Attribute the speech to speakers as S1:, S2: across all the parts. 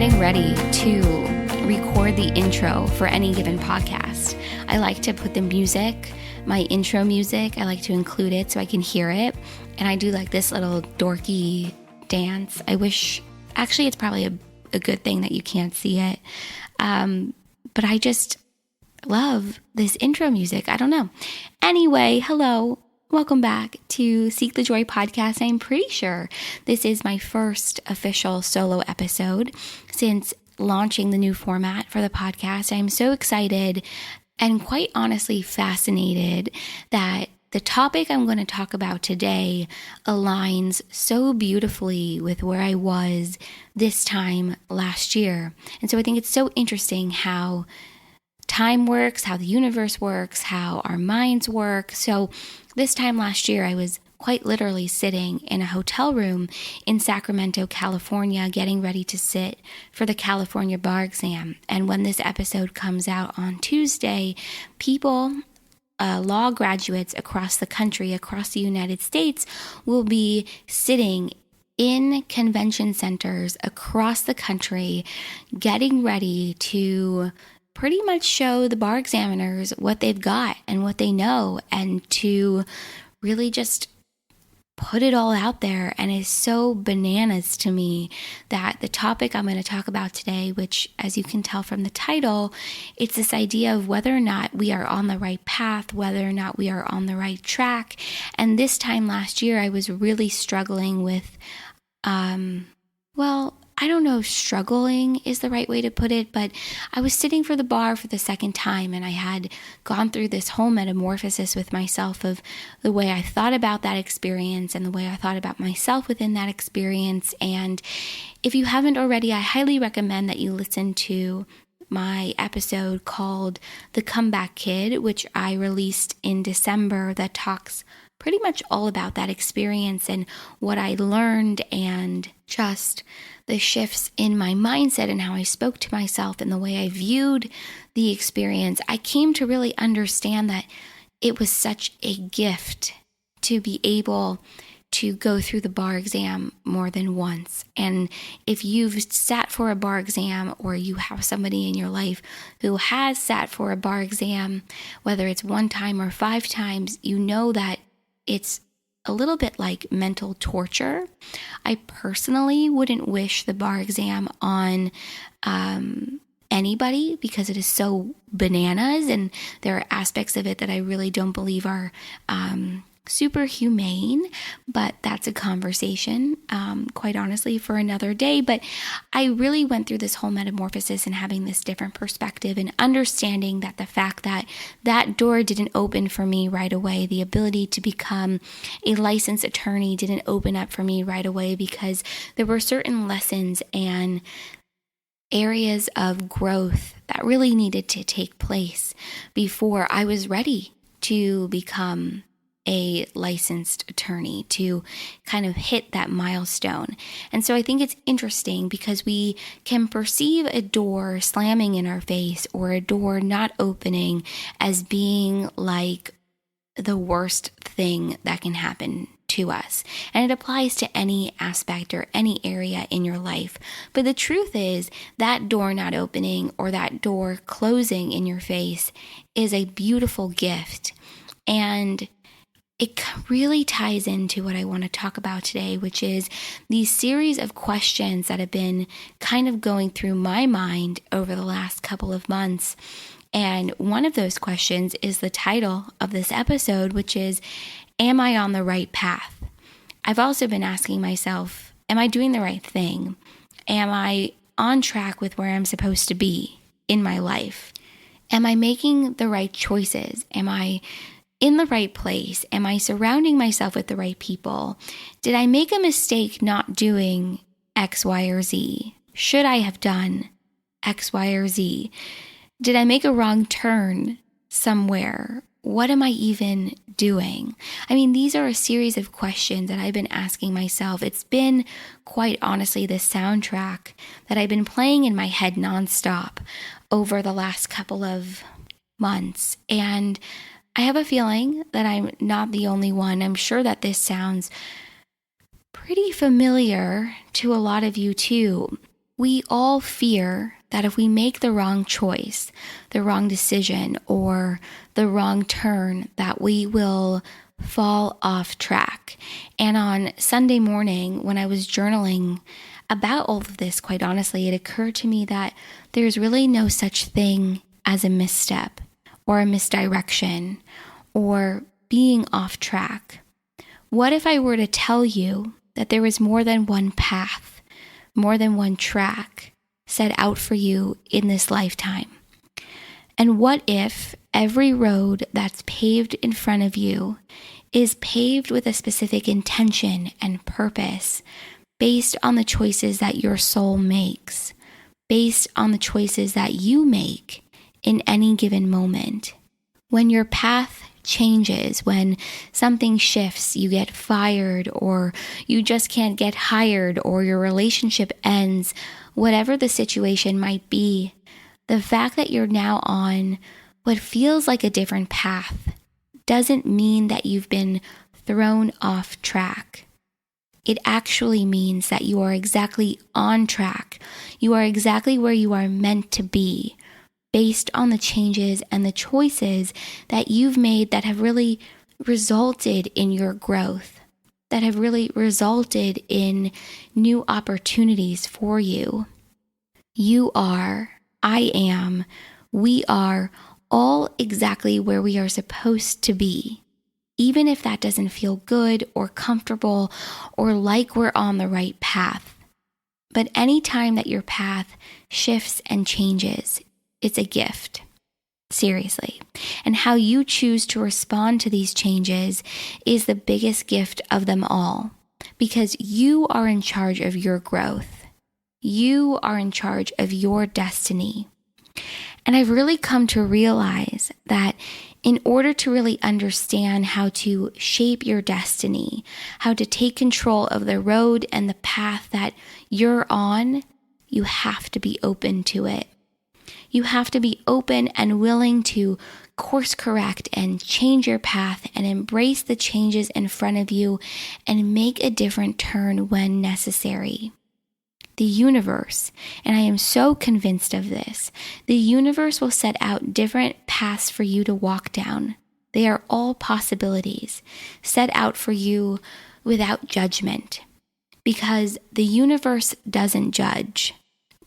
S1: getting ready to record the intro for any given podcast, I like to put the music, my intro music, I like to include it so I can hear it. And I do like this little dorky dance. Actually, it's probably a good thing that you can't see it. But I just love this intro music. I don't know. Anyway, hello. Welcome back to Seek the Joy podcast. I'm pretty sure this is my first official solo episode since launching the new format for the podcast. I'm so excited and quite honestly fascinated that the topic I'm going to talk about today aligns so beautifully with where I was this time last year. And so I think it's so interesting how time works, how the universe works, how our minds work. So this time last year, I was quite literally sitting in a hotel room in Sacramento, California, getting ready to sit for the California bar exam. And when this episode comes out on Tuesday, people, law graduates across the country, across the United States, will be sitting in convention centers across the country, getting ready to pretty much show the bar examiners what they've got and what they know, and to really just put it all out there. And it's so bananas to me that the topic I'm going to talk about today, which as you can tell from the title, it's this idea of whether or not we are on the right path, whether or not we are on the right track. And this time last year, I was really struggling with, I don't know if struggling is the right way to put it, but I was sitting for the bar for the second time, and I had gone through this whole metamorphosis with myself of the way I thought about that experience and the way I thought about myself within that experience. And if you haven't already, I highly recommend that you listen to my episode called The Comeback Kid, which I released in December, that talks pretty much all about that experience and what I learned and just the shifts in my mindset and how I spoke to myself and the way I viewed the experience. I came to really understand that it was such a gift to be able to go through the bar exam more than once. And if you've sat for a bar exam, or you have somebody in your life who has sat for a bar exam, whether it's one time or 5 times, you know that it's a little bit like mental torture. I personally wouldn't wish the bar exam on anybody because it is so bananas, and there are aspects of it that I really don't believe are super humane, but that's a conversation, quite honestly, for another day. But I really went through this whole metamorphosis and having this different perspective and understanding that the fact that that door didn't open for me right away, the ability to become a licensed attorney didn't open up for me right away, because there were certain lessons and areas of growth that really needed to take place before I was ready to become a licensed attorney, to kind of hit that milestone. And so I think it's interesting because we can perceive a door slamming in our face or a door not opening as being like the worst thing that can happen to us. And it applies to any aspect or any area in your life. But the truth is that door not opening or that door closing in your face is a beautiful gift. And it really ties into what I want to talk about today, which is these series of questions that have been kind of going through my mind over the last couple of months. And one of those questions is the title of this episode, which is, am I on the right path? I've also been asking myself, am I doing the right thing? Am I on track with where I'm supposed to be in my life? Am I making the right choices? Am I in the right place? Am I surrounding myself with the right people? Did I make a mistake not doing X, Y, or Z? Should I have done X, Y, or Z? Did I make a wrong turn somewhere? What am I even doing? I mean, these are a series of questions that I've been asking myself. It's been, quite honestly, the soundtrack that I've been playing in my head nonstop over the last couple of months. And I have a feeling that I'm not the only one. I'm sure that this sounds pretty familiar to a lot of you too. We all fear that if we make the wrong choice, the wrong decision, or the wrong turn, that we will fall off track. And on Sunday morning, when I was journaling about all of this, quite honestly, it occurred to me that there's really no such thing as a misstep or a misdirection or being off track. What if I were to tell you that there was more than one path, more than one track set out for you in this lifetime? And what if every road that's paved in front of you is paved with a specific intention and purpose based on the choices that your soul makes, based on the choices that you make in any given moment? When your path changes, when something shifts, you get fired, or you just can't get hired, or your relationship ends, whatever the situation might be, the fact that you're now on what feels like a different path doesn't mean that you've been thrown off track. It actually means that you are exactly on track. You are exactly where you are meant to be, based on the changes and the choices that you've made that have really resulted in your growth, that have really resulted in new opportunities for you. You are, I am, we are all exactly where we are supposed to be, even if that doesn't feel good or comfortable or like we're on the right path. But any time that your path shifts and changes, it's a gift. Seriously. And how you choose to respond to these changes is the biggest gift of them all, because you are in charge of your growth. You are in charge of your destiny. And I've really come to realize that in order to really understand how to shape your destiny, how to take control of the road and the path that you're on, you have to be open to it. You have to be open and willing to course correct and change your path and embrace the changes in front of you and make a different turn when necessary. The universe, and I am so convinced of this, the universe will set out different paths for you to walk down. They are all possibilities set out for you without judgment, because the universe doesn't judge.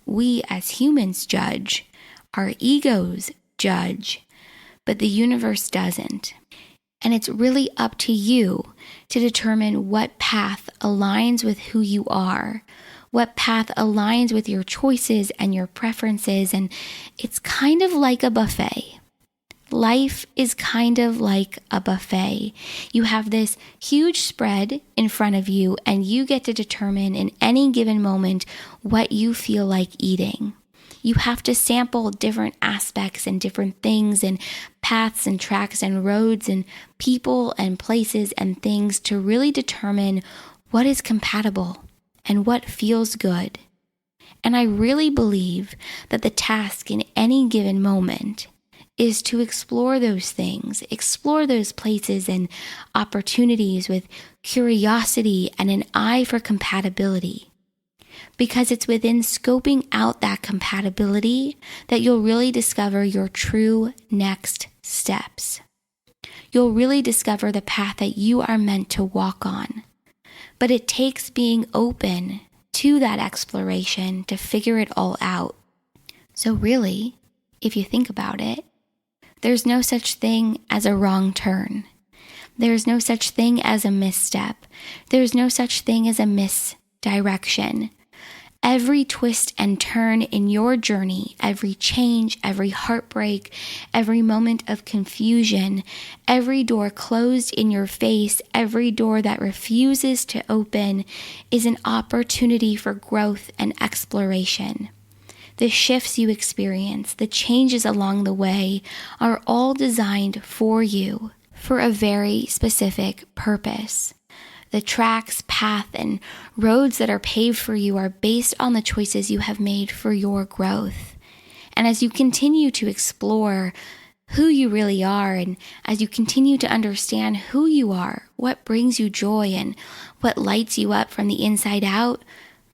S1: We as humans judge. Our egos judge, but the universe doesn't. And it's really up to you to determine what path aligns with who you are, what path aligns with your choices and your preferences. And it's kind of like a buffet. Life is kind of like a buffet. You have this huge spread in front of you, and you get to determine in any given moment what you feel like eating. You have to sample different aspects and different things and paths and tracks and roads and people and places and things to really determine what is compatible and what feels good. And I really believe that the task in any given moment is to explore those things, explore those places and opportunities with curiosity and an eye for compatibility. Because it's within scoping out that compatibility that you'll really discover your true next steps. You'll really discover the path that you are meant to walk on. But it takes being open to that exploration to figure it all out. So really, if you think about it, there's no such thing as a wrong turn. There's no such thing as a misstep. There's no such thing as a misdirection. Every twist and turn in your journey, every change, every heartbreak, every moment of confusion, every door closed in your face, every door that refuses to open is an opportunity for growth and exploration. The shifts you experience, the changes along the way are all designed for you for a very specific purpose. The tracks, path, and roads that are paved for you are based on the choices you have made for your growth. And as you continue to explore who you really are, and as you continue to understand who you are, what brings you joy, and what lights you up from the inside out,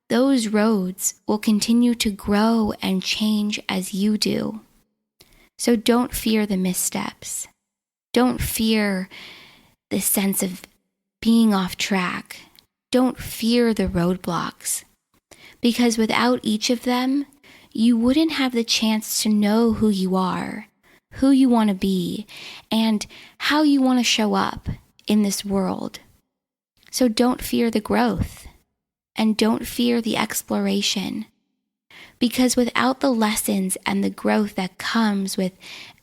S1: those roads will continue to grow and change as you do. So don't fear the missteps. Don't fear the sense of being off track. Don't fear the roadblocks. Because without each of them, you wouldn't have the chance to know who you are, who you want to be, and how you want to show up in this world. So don't fear the growth, and don't fear the exploration. Because without the lessons and the growth that comes with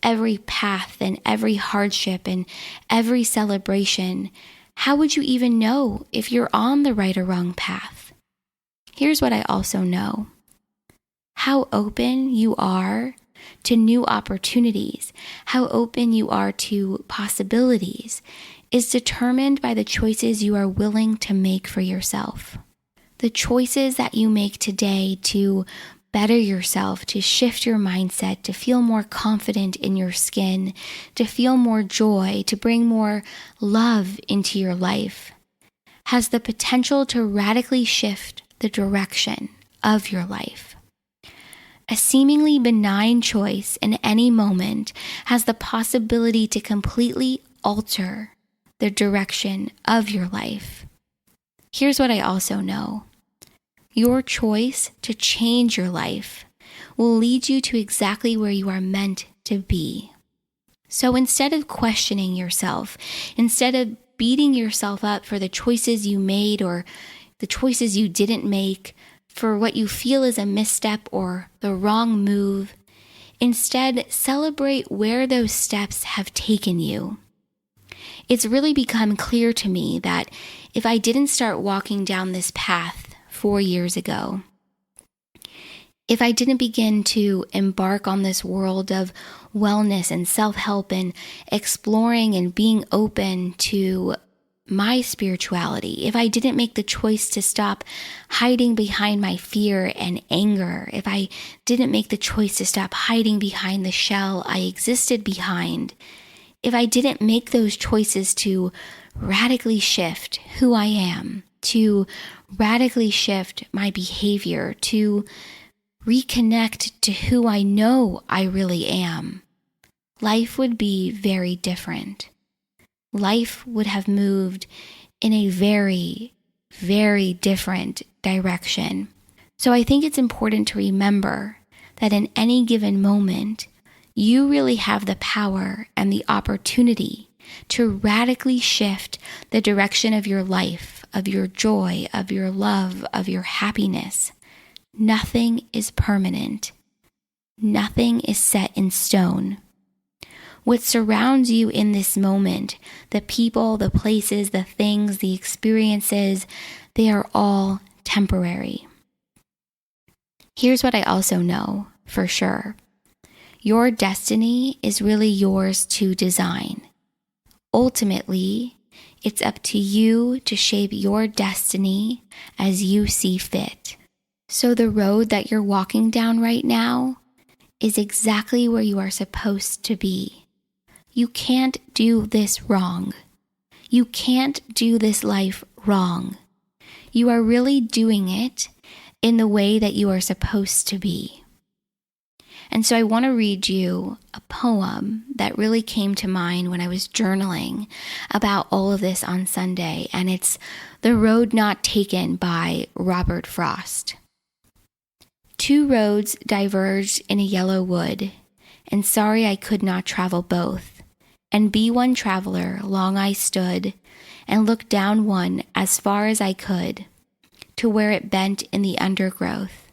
S1: every path and every hardship and every celebration, how would you even know if you're on the right or wrong path? Here's what I also know. How open you are to new opportunities, how open you are to possibilities, is determined by the choices you are willing to make for yourself. The choices that you make today to better yourself, to shift your mindset, to feel more confident in your skin, to feel more joy, to bring more love into your life, has the potential to radically shift the direction of your life. A seemingly benign choice in any moment has the possibility to completely alter the direction of your life. Here's what I also know. Your choice to change your life will lead you to exactly where you are meant to be. So instead of questioning yourself, instead of beating yourself up for the choices you made or the choices you didn't make, for what you feel is a misstep or the wrong move, instead celebrate where those steps have taken you. It's really become clear to me that if I didn't start walking down this path 4 years ago, if I didn't begin to embark on this world of wellness and self-help and exploring and being open to my spirituality, if I didn't make the choice to stop hiding behind my fear and anger, if I didn't make the choice to stop hiding behind the shell I existed behind, if I didn't make those choices to radically shift who I am, to radically shift my behavior, to reconnect to who I know I really am, life would be very different. Life would have moved in a very, very different direction. So I think it's important to remember that in any given moment, you really have the power and the opportunity to radically shift the direction of your life, of your joy, of your love, of your happiness. Nothing is permanent. Nothing is set in stone. What surrounds you in this moment, the people, the places, the things, the experiences, they are all temporary. Here's what I also know for sure. Your destiny is really yours to design. Ultimately, it's up to you to shape your destiny as you see fit. So the road that you're walking down right now is exactly where you are supposed to be. You can't do this wrong. You can't do this life wrong. You are really doing it in the way that you are supposed to be. And so I want to read you a poem that really came to mind when I was journaling about all of this on Sunday, and it's The Road Not Taken by Robert Frost. 2 roads diverged in a yellow wood, and sorry I could not travel both. And be one traveler, long I stood, and looked down one as far as I could, to where it bent in the undergrowth.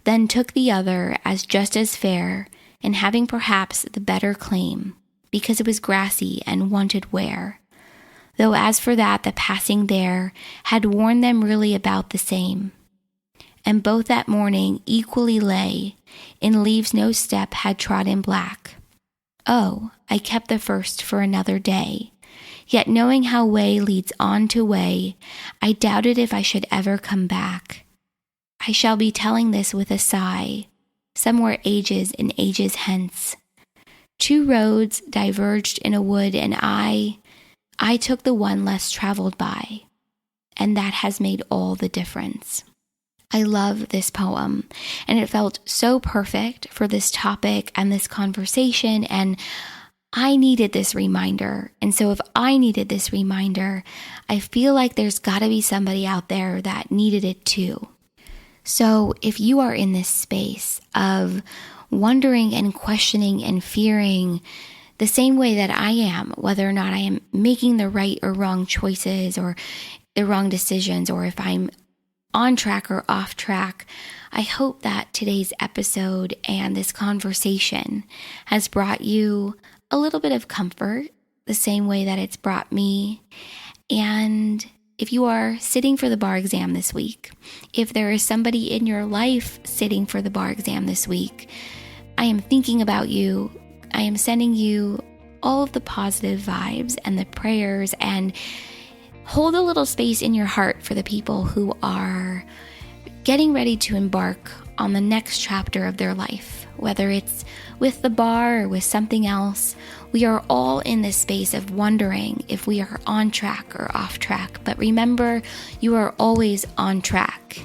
S1: Then took the other as just as fair, and having perhaps the better claim, because it was grassy and wanted wear. Though as for that, the passing there had worn them really about the same. And both that morning equally lay, in leaves no step had trod in black. Oh, I kept the first for another day. Yet knowing how way leads on to way, I doubted if I should ever come back. I shall be telling this with a sigh, somewhere ages and ages hence. 2 roads diverged in a wood, and I took the one less traveled by, and that has made all the difference. I love this poem, and it felt so perfect for this topic and this conversation, and I needed this reminder. And so if I needed this reminder, I feel like there's got to be somebody out there that needed it too. So if you are in this space of wondering and questioning and fearing the same way that I am, whether or not I am making the right or wrong choices or the wrong decisions, or if I'm on track or off track, I hope that today's episode and this conversation has brought you a little bit of comfort, the same way that it's brought me. And if you are sitting for the bar exam this week, if there is somebody in your life sitting for the bar exam this week, I am thinking about you. I am sending you all of the positive vibes and the prayers, and hold a little space in your heart for the people who are getting ready to embark on the next chapter of their life, whether it's with the bar or with something else. We are all in this space of wondering if we are on track or off track. But remember, you are always on track,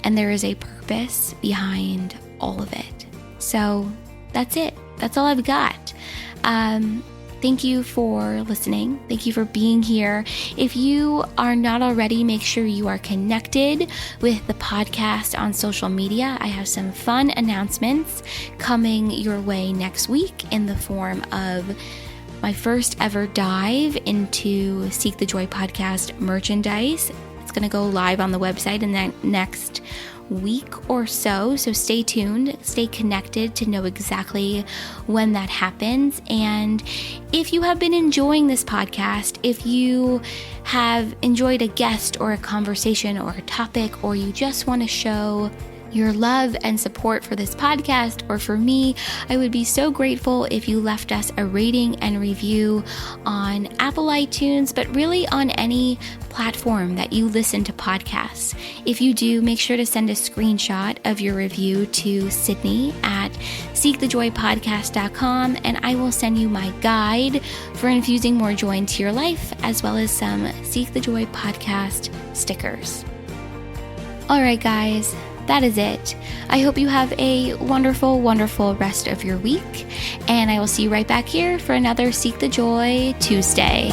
S1: and there is a purpose behind all of it. So that's it. That's all I've got. Thank you for listening. Thank you for being here. If you are not already, make sure you are connected with the podcast on social media. I have some fun announcements coming your way next week in the form of my first ever dive into Seek the Joy podcast merchandise. It's going to go live on the website in the next week or so stay tuned, stay connected to know exactly when that happens. And if you have been enjoying this podcast, if you have enjoyed a guest or a conversation or a topic, or you just want to show your love and support for this podcast or for me, I would be so grateful if you left us a rating and review on Apple iTunes, but really on any platform that you listen to podcasts. If you do, make sure to send a screenshot of your review to Sydney at seekthejoypodcast.com, and I will send you my guide for infusing more joy into your life, as well as some Seek the Joy podcast stickers. All right, guys. That is it. I hope you have a wonderful, wonderful rest of your week, and I will see you right back here for another Seek the Joy Tuesday.